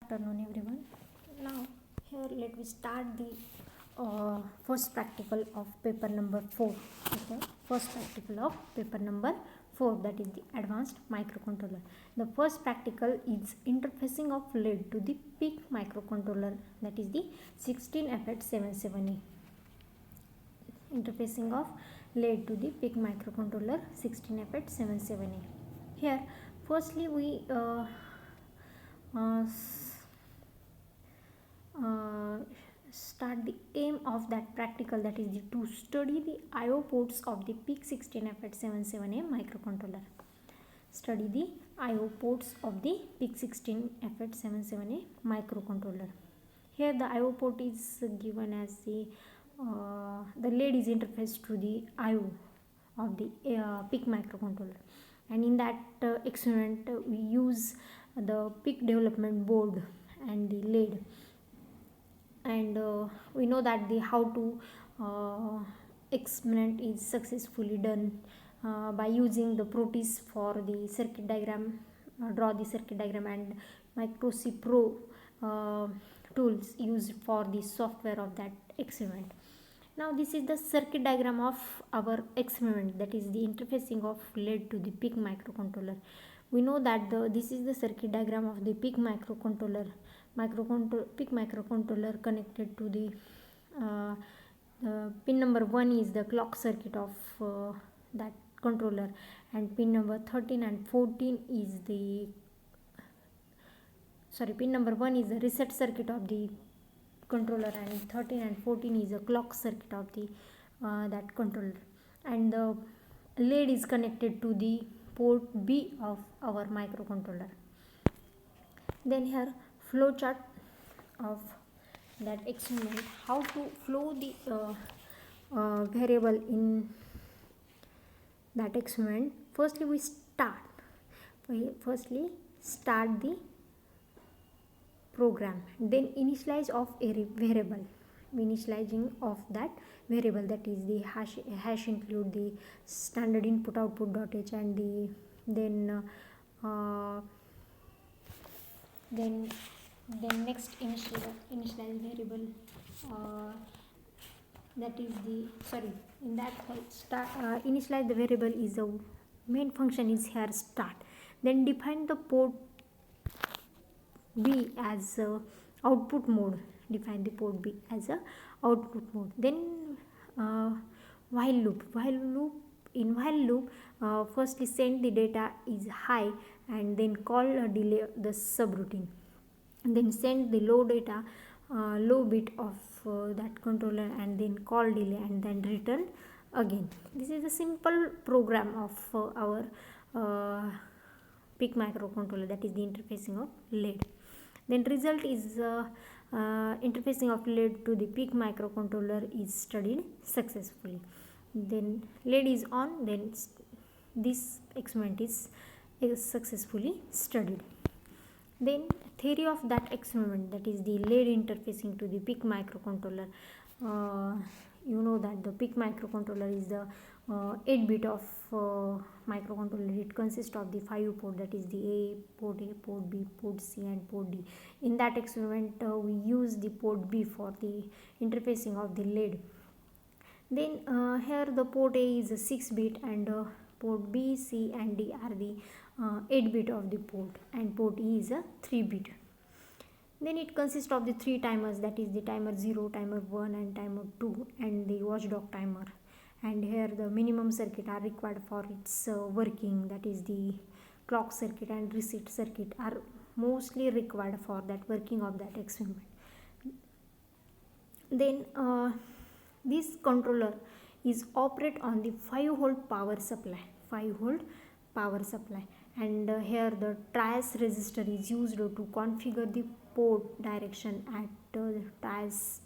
afternoon everyone. Now here let me start the first practical of paper number 4. Okay, first practical of paper number 4, that is the advanced microcontroller. The first practical is interfacing of LED to the PIC microcontroller, that is the 16F877A. Interfacing of LED to the PIC microcontroller 16F877A. Here firstly we start the aim of that practical, that is to study the I/O ports of the PIC 16F877A microcontroller. Study the I/O ports of the PIC 16F877A microcontroller. Here the I/O port is given as the LED is interfaced to the I/O of the PIC microcontroller, and in that experiment we use the PIC development board and the LED, and we know that the how to experiment is successfully done by using the protease for the circuit diagram, draw the circuit diagram, and microC Pro tools used for the software of that experiment. Now this is the circuit diagram of our experiment, that is the interfacing of LED to the PIC microcontroller. We know that this is the circuit diagram of the PIC microcontroller. PIC microcontroller connected to the pin number 1 is the clock circuit of that controller, and pin number 13 and 14 is the pin number 1 is the reset circuit of the controller, and 13 and 14 is a clock circuit of the that controller, and the LED is connected to the port B of our microcontroller. Then here flow chart of that experiment, how to flow the variable in that experiment. Firstly we start the program, then initialize of a variable, initializing of that variable, that is the hash include the standard input output dot h, and the then next initialize variable, that is the in that initialize the variable is a main function is here start. Then define the port B as a output mode, define the port B as a output mode. Then while loop, in while loop firstly send the data is high, and then call a delay the subroutine, and then send the low data low bit of that controller, and then call delay, and then return again. This is a simple program of our PIC microcontroller, that is the interfacing of LED. Then result is interfacing of LED to the PIC microcontroller is studied successfully. Then LED is on, then this experiment is successfully studied. Then theory of that experiment, that is the LED interfacing to the PIC microcontroller. You know that the PIC microcontroller is the 8-bit of microcontroller. It consists of the 5 port, that is the port A, port B, port C, and port D. In that experiment we use the port B for the interfacing of the LED. Then here the port A is a 6-bit, and port B, C, and D are the 8-bit of the port, and port E is a 3-bit. Then it consists of the 3 timers, that is the timer 0, timer 1, and timer 2, and the watchdog timer. And here the minimum circuit are required for its working, that is the clock circuit and reset circuit are mostly required for that working of that experiment. Then this controller is operate on the 5-volt power supply, and here the trias resistor is used to configure the port direction at trias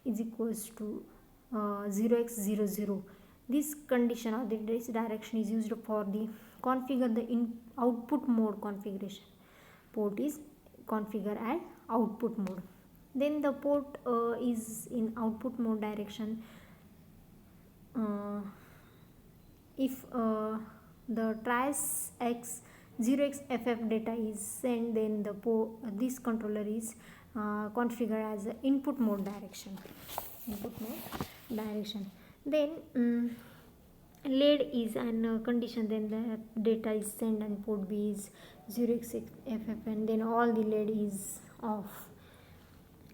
is equals to 0x00. This condition or this direction is used for the configure the output mode configuration. Port is configure at output mode. Then the port is in output mode direction if the trias X 0xFF data is sent, then this controller is configured as input mode direction. Then LED is an condition, then the data is sent and port B is 0xFF, and then all the LED is off.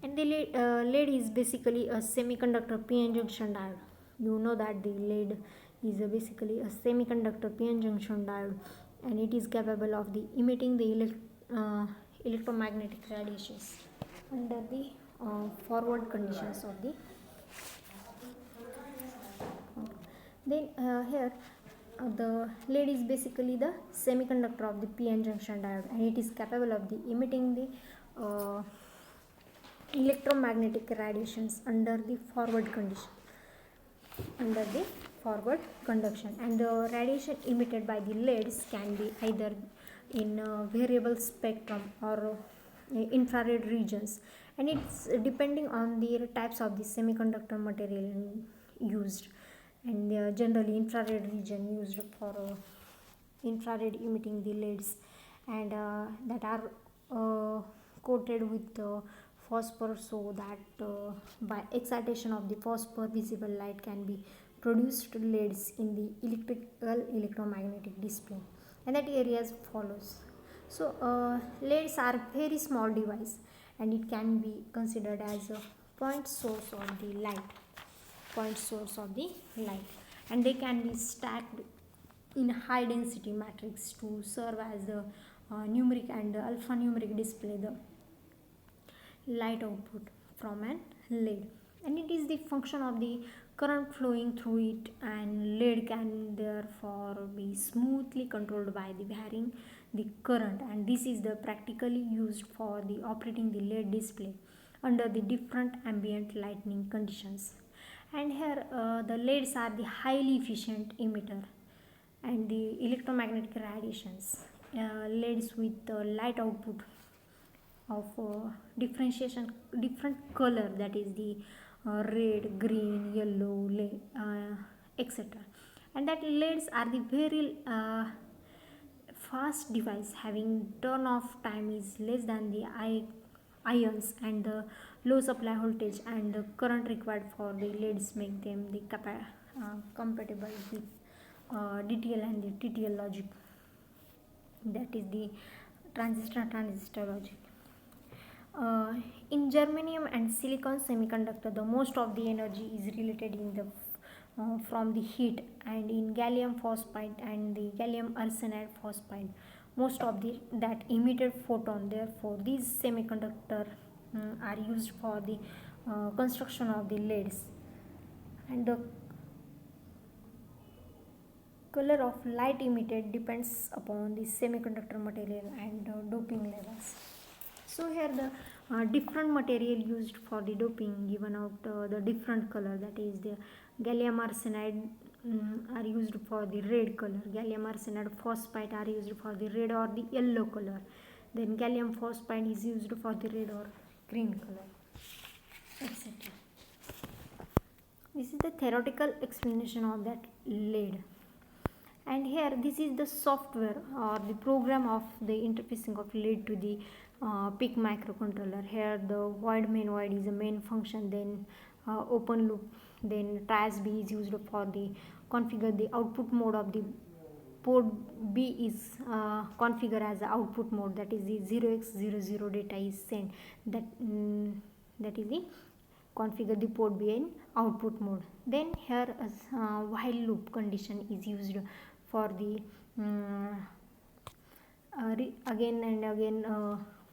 And the LED is basically a semiconductor PN junction diode. You know that the LED is basically a semiconductor PN junction diode, and it is capable of the emitting the electromagnetic radiations under the forward conditions of the. Then here the LED is basically the semiconductor of the PN junction diode, and it is capable of the emitting the electromagnetic radiations under the forward conduction, and the radiation emitted by the LEDs can be either in variable spectrum or infrared regions, and it's depending on the types of the semiconductor material used, and generally infrared region used for infrared emitting the LEDs, and that are coated with phosphor, so that by excitation of the phosphor visible light can be produced LEDs in the electromagnetic display, and that areas follows. So LEDs are very small device, and it can be considered as a point source of the light, and they can be stacked in high density matrix to serve as the numeric and alphanumeric display the light output from an LED, and it is the function of the current flowing through it, and LED can therefore be smoothly controlled by the varying the current, and this is the practically used for the operating the LED display under the different ambient lighting conditions. And here the LEDs are the highly efficient emitter and the electromagnetic radiations. LEDs with light output of different color, that is the red, green, yellow, etc. And that LEDs are the very fast device, having turn off time is less than the ions, and the low supply voltage and the current required for the LEDs make them the compatible with DTL and the TTL logic, that is the transistor logic. In germanium and silicon semiconductor, the most of the energy is related in the from the heat, and in gallium phosphide and the gallium arsenide phosphide, most of the that emitted photon. Therefore, these semiconductor are used for the construction of the LEDs, and the color of light emitted depends upon the semiconductor material and doping levels. So here the different material used for the doping given out the different color, that is the gallium arsenide are used for the red color, gallium arsenide phosphide are used for the red or the yellow color, then gallium phosphide is used for the red or green color, etc. This is the theoretical explanation of that LED. And here this is the software or the program of the interfacing of LED to the PIC microcontroller. Here the void main void is a main function, then open loop, then TRAS B is used for the configure the output mode of the port B is configured as the output mode, that is the 0x00 data is sent, that is the configure the port B in output mode. Then here a while loop condition is used for the again and again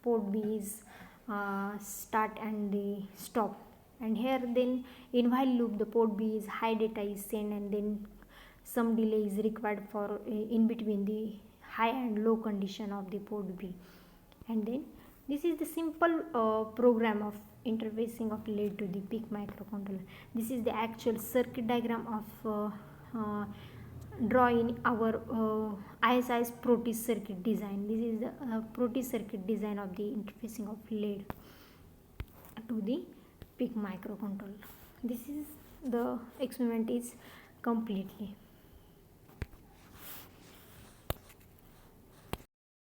port B is start and the stop, and here then in while loop the port B is high data is sent, and then some delay is required for in between the high and low condition of the port B. And then this is the simple program of interfacing of LED to the PIC microcontroller. This is the actual circuit diagram of draw in our ISI's Proteus circuit design. This is the Proteus circuit design of the interfacing of LED to the PIC microcontroller. This is the experiment is completely.